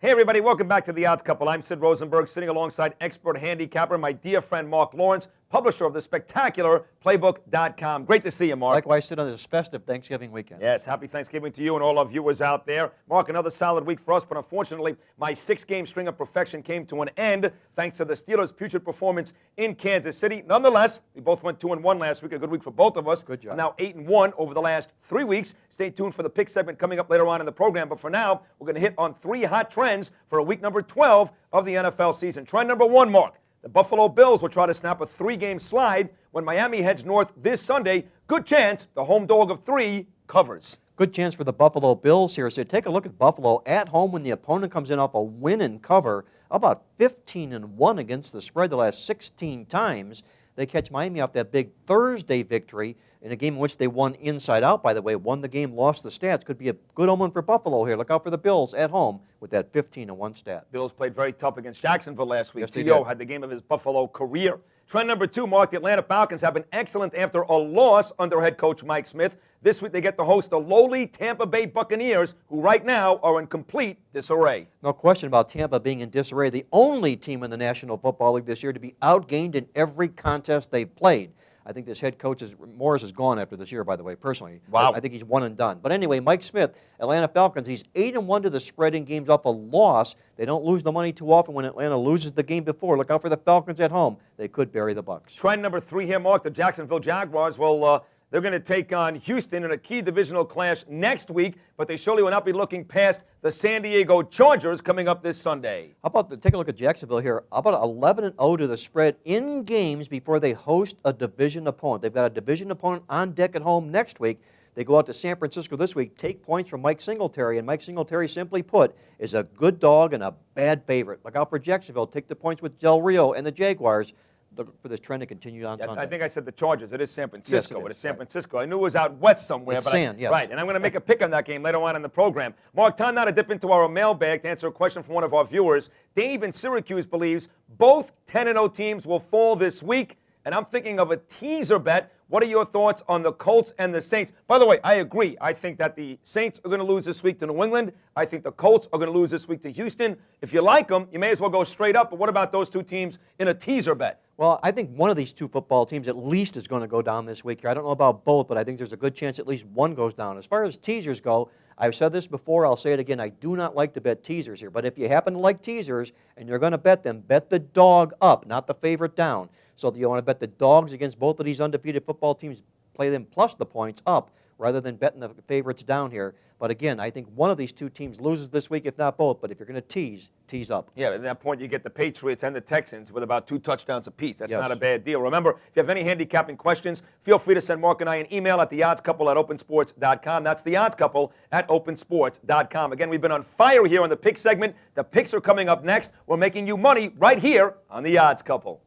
Hey everybody, welcome back to The Odds Couple. I'm Sid Rosenberg, sitting alongside expert handicapper, my dear friend Mark Lawrence, publisher of the spectacular Playbook.com. Great to see you, Mark. Likewise, Sid, on this festive Thanksgiving weekend. Yes, happy Thanksgiving to you and all our viewers out there. Mark, another solid week for us, but unfortunately, my 6-game string of perfection came to an end thanks to the Steelers' putrid performance in Kansas City. Nonetheless, we both went 2-1 last week, a good week for both of us. Good job. I'm now 8-1 over the last 3 weeks. Stay tuned for the pick segment coming up later on in the program, but for now, we're going to hit on 3 hot trends for a week number 12 of the NFL season. Trend number 1, Mark. The Buffalo Bills will try to snap a 3-game slide when Miami heads north this Sunday. Good chance the home dog of 3 covers. Good chance for the Buffalo Bills here. So take a look at Buffalo at home when the opponent comes in off a win and cover. About 15-1 against the spread the last 16 times. They catch Miami off that big Thursday victory in a game in which they won inside out, by the way. Won the game, lost the stats. Could be a good omen for Buffalo here. Look out for the Bills at home with that 15-1 stat. Bills played very tough against Jacksonville last week. Yes, they T.O. did. had the game of his Buffalo career. Trend number 2, Mark, the Atlanta Falcons have been excellent after a loss under head coach Mike Smith. This week they get to host the lowly Tampa Bay Buccaneers, who right now are in complete disarray. No question about Tampa being in disarray. The only team in the National Football League this year to be outgained in every contest they've played. I think this head coach, Morris, is gone after this year, by the way, personally. Wow. I think he's one and done. But anyway, Mike Smith, Atlanta Falcons, he's 8-1 to the spread in games off a loss. They don't lose the money too often when Atlanta loses the game before. Look out for the Falcons at home. They could bury the Bucs. Trend number 3 here, Mark, the Jacksonville Jaguars. Well, they're going to take on Houston in a key divisional clash next week, but they surely will not be looking past the San Diego Chargers coming up this Sunday. How about take a look at Jacksonville here. How about 11-0 to the spread in games before they host a division opponent? They've got a division opponent on deck at home next week. They go out to San Francisco this week, take points from Mike Singletary, and Mike Singletary, simply put, is a good dog and a bad favorite. Look out for Jacksonville. Take the points with Del Rio and the Jaguars. Look for this trend to continue on Sunday. I think I said the Chargers. It is San Francisco. Yes, it is San Francisco. I knew it was out west somewhere. It's but yes. Right, and I'm going to make a pick on that game later on in the program. Mark, time now to dip into our mailbag to answer a question from one of our viewers. Dave in Syracuse believes both 10-0 teams will fall this week, and I'm thinking of a teaser bet. What are your thoughts on the Colts and the Saints? By the way, I agree. I think that the Saints are going to lose this week to New England. I think the Colts are going to lose this week to Houston. If you like them, you may as well go straight up. But what about those two teams in a teaser bet? Well, I think one of these two football teams at least is going to go down this week here. I don't know about both, but I think there's a good chance at least one goes down. As far as teasers go, I've said this before, I'll say it again, I do not like to bet teasers here. But if you happen to like teasers and you're going to bet them, bet the dog up, not the favorite down. So if you want to bet the dogs against both of these undefeated football teams, play them plus the points up rather than betting the favorites down here. But again, I think one of these two teams loses this week, if not both. But if you're going to tease up. Yeah, at that point you get the Patriots and the Texans with about 2 touchdowns apiece. That's Yes. not a bad deal. Remember, if you have any handicapping questions, feel free to send Mark and I an email at theoddscouple@opensports.com. That's theoddscouple@opensports.com. Again, we've been on fire here on the pick segment. The picks are coming up next. We're making you money right here on The Odds Couple.